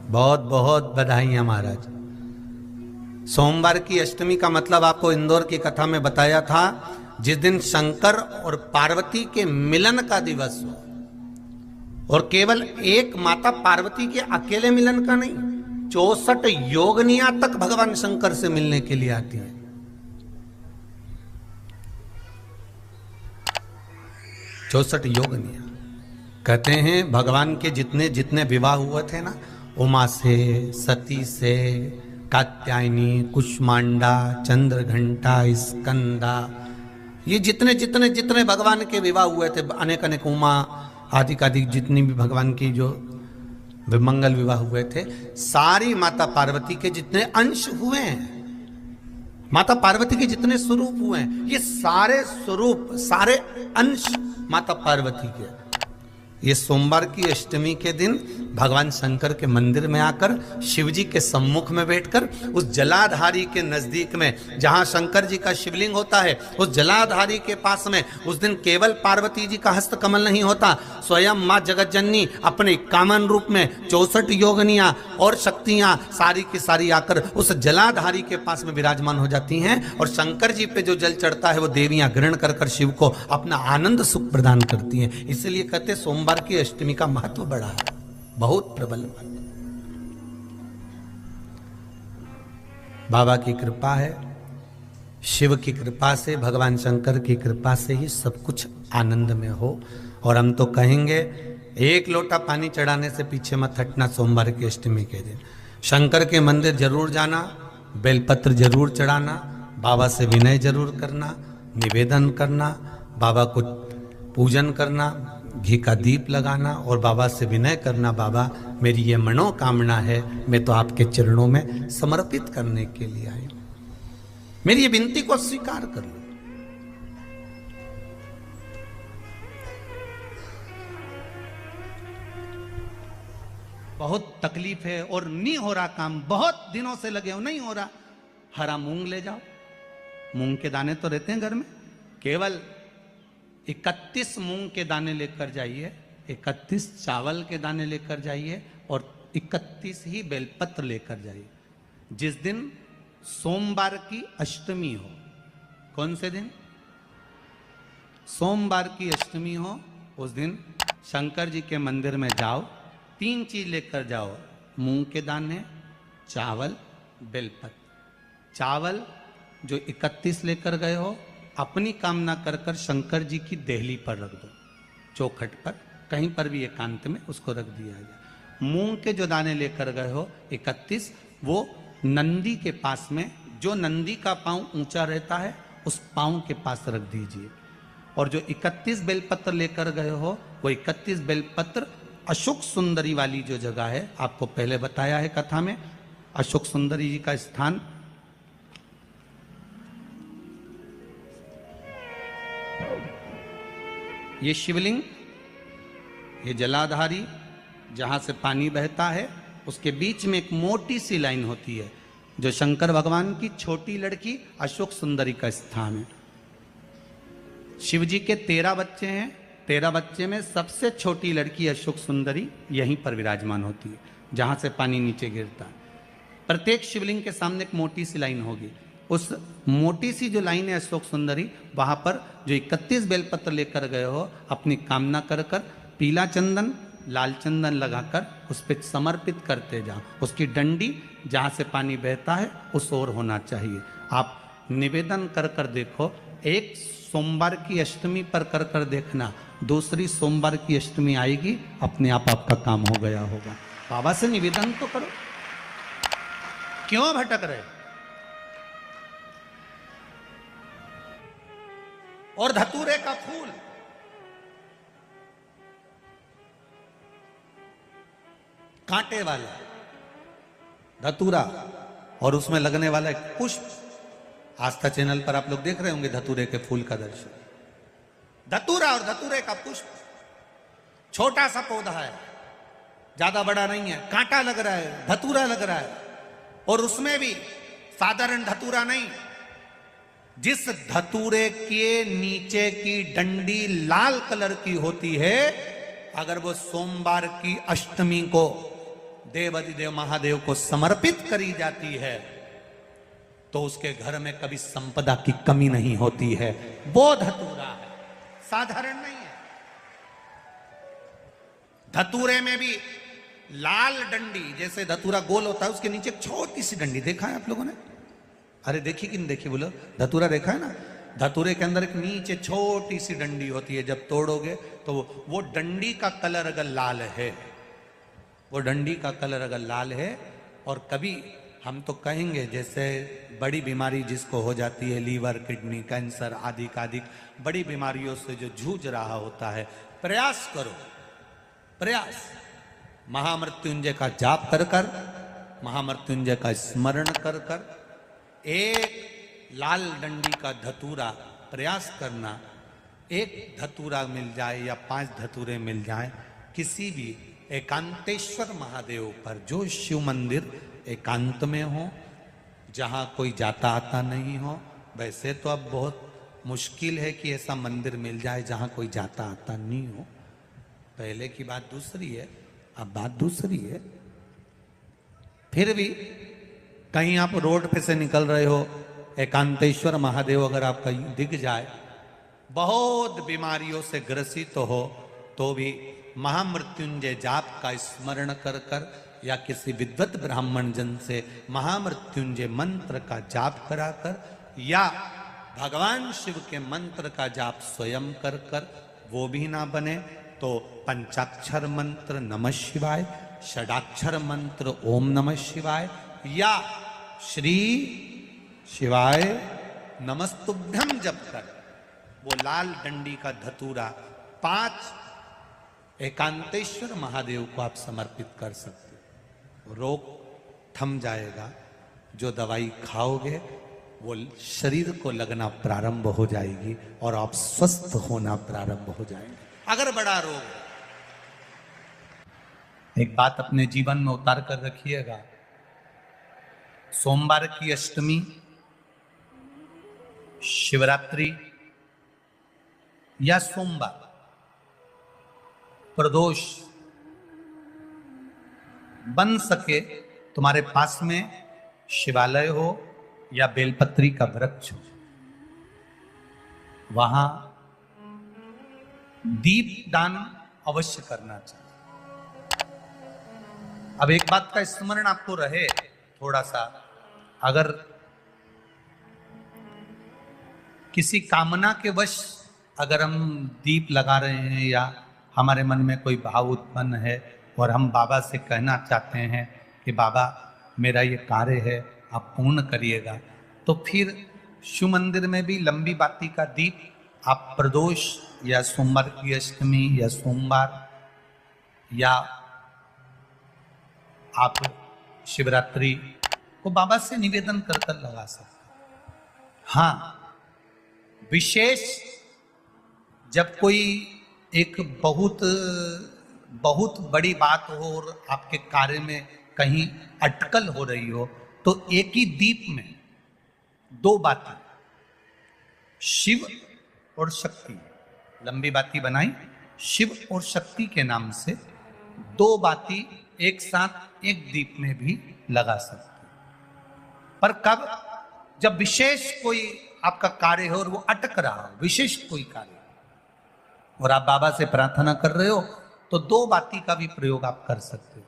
बहुत बहुत बधाइयां महाराज। सोमवार की अष्टमी का मतलब आपको इंदौर की कथा में बताया था, जिस दिन शंकर और पार्वती के मिलन का दिवस हो, और केवल एक माता पार्वती के अकेले मिलन का नहीं, 64 योगनियां तक भगवान शंकर से मिलने के लिए आती हैं। 64 योगनियां। कहते हैं भगवान के जितने जितने विवाह हुए थे ना, उमा से, सती से, कात्यायनी, कुष्मांडा, चंद्रघंटा, स्कंदा, ये जितने जितने जितने भगवान के विवाह हुए थे, अनेक अनेक उमा आदि आदि जितनी भी भगवान की जो विमंगल विवाह हुए थे, सारी माता पार्वती के जितने अंश हुए हैं, माता पार्वती के जितने स्वरूप हुए हैं, ये सारे स्वरूप, सारे अंश माता पार्वती के। ये सोमवार की अष्टमी के दिन भगवान शंकर के मंदिर में आकर शिव जी के सम्मुख में बैठकर उस जलाधारी के नजदीक में, जहां शंकर जी का शिवलिंग होता है, उस जलाधारी के पास में उस दिन केवल पार्वती जी का हस्त कमल नहीं होता, स्वयं मां जगत जननी अपने कामन रूप में 64 योगनियां और शक्तियां सारी की सारी आकर उस जलाधारी के पास में विराजमान हो जाती हैं, और शंकर जी पे जो जल चढ़ता है वो देवियां ग्रहण कर कर शिव को अपना आनंद सुख प्रदान करती हैं। इसलिए कहते सोमवार की अष्टमी का महत्व बड़ा है, बहुत प्रबल। बाबा की कृपा है, शिव की कृपा से, भगवान शंकर की कृपा से ही सब कुछ आनंद में हो। और हम तो कहेंगे एक लोटा पानी चढ़ाने से पीछे मत हटना। सोमवार की अष्टमी के दिन शंकर के मंदिर जरूर जाना, बेलपत्र जरूर चढ़ाना, बाबा से विनय जरूर करना, निवेदन करना, बाबा को पूजन करना, घी का दीप लगाना और बाबा से विनय करना, बाबा मेरी ये मनोकामना है, मैं तो आपके चरणों में समर्पित करने के लिए आई हूं, मेरी ये विनती को स्वीकार कर लो। बहुत तकलीफ है और नहीं हो रहा काम, बहुत दिनों से लगे हो, नहीं हो रहा, हरा मूंग ले जाओ। मूंग के दाने तो रहते हैं घर में, केवल 31 मूंग के दाने लेकर जाइए, 31 चावल के दाने लेकर जाइए और 31 ही बेलपत्र लेकर जाइए। जिस दिन सोमवार की अष्टमी हो, कौन से दिन? सोमवार की अष्टमी हो, उस दिन शंकर जी के मंदिर में जाओ, 3 चीज लेकर जाओ, मूंग के दाने, चावल, बेलपत्र। चावल जो 31 लेकर गए हो, अपनी कामना कर कर शंकर जी की देहली पर रख दो, चौखट पर, कहीं पर भी एकांत में उसको रख दिया जाए। मूंग के जो दाने लेकर गए हो 31, वो नंदी के पास में, जो नंदी का पांव ऊंचा रहता है उस पांव के पास रख दीजिए। और जो 31 बेलपत्र लेकर गए हो, वो 31 बेलपत्र अशोक सुंदरी वाली जो जगह है, आपको पहले बताया है कथा में, अशोक सुंदरी जी का स्थान, ये शिवलिंग, ये जलाधारी जहां से पानी बहता है, उसके बीच में एक मोटी सी लाइन होती है, जो शंकर भगवान की छोटी लड़की अशोक सुंदरी का स्थान है। शिव जी के 13 बच्चे हैं, 13 बच्चे में सबसे छोटी लड़की अशोक सुंदरी यहीं पर विराजमान होती है, जहां से पानी नीचे गिरता है। प्रत्येक शिवलिंग के सामने एक मोटी सी लाइन होगी, उस मोटी सी जो लाइन है अशोक सुंदरी, वहां पर जो 31 बेलपत्र लेकर गए हो, अपनी कामना कर कर पीला चंदन, लाल चंदन लगाकर उस पर समर्पित करते जाओ। उसकी डंडी जहां से पानी बहता है उस ओर होना चाहिए। आप निवेदन कर कर देखो, एक सोमवार की अष्टमी पर कर कर देखना, दूसरी सोमवार की अष्टमी आएगी, अपने आप आपका काम हो गया होगा। बाबा से निवेदन तो करो, क्यों भटक रहे? और धतूरे का फूल, कांटे वाला धतूरा, और उसमें लगने वाला एक पुष्प। आस्था चैनल पर आप लोग देख रहे होंगे धतूरे के फूल का दर्शन। धतूरा और धतूरे का पुष्प, छोटा सा पौधा है, ज्यादा बड़ा नहीं है, कांटा लग रहा है, धतूरा लग रहा है, और उसमें भी साधारण धतूरा नहीं, जिस धतूरे के नीचे की डंडी लाल कलर की होती है, अगर वो सोमवार की अष्टमी को देवाधिदेव महादेव को समर्पित करी जाती है तो उसके घर में कभी संपदा की कमी नहीं होती है। वो धतूरा है, साधारण नहीं है। धतूरे में भी लाल डंडी, जैसे धतूरा गोल होता है उसके नीचे एक छोटी सी डंडी, देखा है आप लोगों ने? अरे देखी कि नहीं देखी बोलो? धतूरा देखा है ना? धतूरे के अंदर एक नीचे छोटी सी डंडी होती है, जब तोड़ोगे तो वो डंडी का कलर अगर लाल है, वो डंडी का कलर अगर लाल है, और कभी हम तो कहेंगे जैसे बड़ी बीमारी जिसको हो जाती है, लीवर, किडनी, कैंसर आदि का आदि बड़ी बीमारियों से जो जूझ रहा होता है, प्रयास करो, प्रयास महामृत्युंजय का जाप कर कर, महामृत्युंजय का स्मरण कर कर, एक लाल डंडी का धतूरा प्रयास करना, एक धतूरा मिल जाए या 5 धतूरे मिल जाए किसी भी एकांतेश्वर महादेव पर, जो शिव मंदिर एकांत में हो, जहाँ कोई जाता आता नहीं हो। वैसे तो अब बहुत मुश्किल है कि ऐसा मंदिर मिल जाए जहाँ कोई जाता आता नहीं हो, पहले की बात दूसरी है, अब बात दूसरी है। फिर भी कहीं आप रोड पे से निकल रहे हो, एकांतेश्वर महादेव अगर आपका दिख जाए, बहुत बीमारियों से ग्रसित हो, तो भी महामृत्युंजय जाप का स्मरण कर कर या किसी विद्वत ब्राह्मण जन से महामृत्युंजय मंत्र का जाप कराकर या भगवान शिव के मंत्र का जाप स्वयं कर कर, वो भी ना बने तो पंचाक्षर मंत्र नमः शिवाय, षडाक्षर मंत्र ओम नमः शिवाय या श्री शिवाय नमस्तुभ्यम जप कर वो लाल डंडी का धतूरा 5 एकांतेश्वर महादेव को आप समर्पित कर सकते हो। रोग थम जाएगा, जो दवाई खाओगे वो शरीर को लगना प्रारंभ हो जाएगी और आप स्वस्थ होना प्रारंभ हो जाएंगे। अगर बड़ा रोग, एक बात अपने जीवन में उतार कर रखिएगा, सोमवार की अष्टमी, शिवरात्रि या सोमवार, प्रदोष, बन सके तुम्हारे पास में शिवालय हो या बेलपत्री का वृक्ष हो, वहां दीप दान अवश्य करना चाहिए। अब एक बात का स्मरण आपको रहे थोड़ा सा, अगर किसी कामना के वश अगर हम दीप लगा रहे हैं या हमारे मन में कोई भाव उत्पन्न है और हम बाबा से कहना चाहते हैं कि बाबा मेरा ये कार्य है आप पूर्ण करिएगा, तो फिर शिव मंदिर में भी लंबी बाती का दीप आप प्रदोष या सोमवार की अष्टमी या सोमवार या आप शिवरात्रि को बाबा से निवेदन कर कर लगा सकते। हाँ, विशेष जब कोई एक बहुत बहुत बड़ी बात हो और आपके कार्य में कहीं अटकल हो रही हो, तो एक ही दीप में 2 बाती, शिव और शक्ति, लंबी बाती बनाई शिव और शक्ति के नाम से, 2 बाती एक साथ एक दीप में भी लगा सकते। पर कब? जब विशेष कोई आपका कार्य हो और वो अटक रहा हो, विशेष कोई कार्य, और आप बाबा से प्रार्थना कर रहे हो, तो 2 बाती का भी प्रयोग आप कर सकते हो।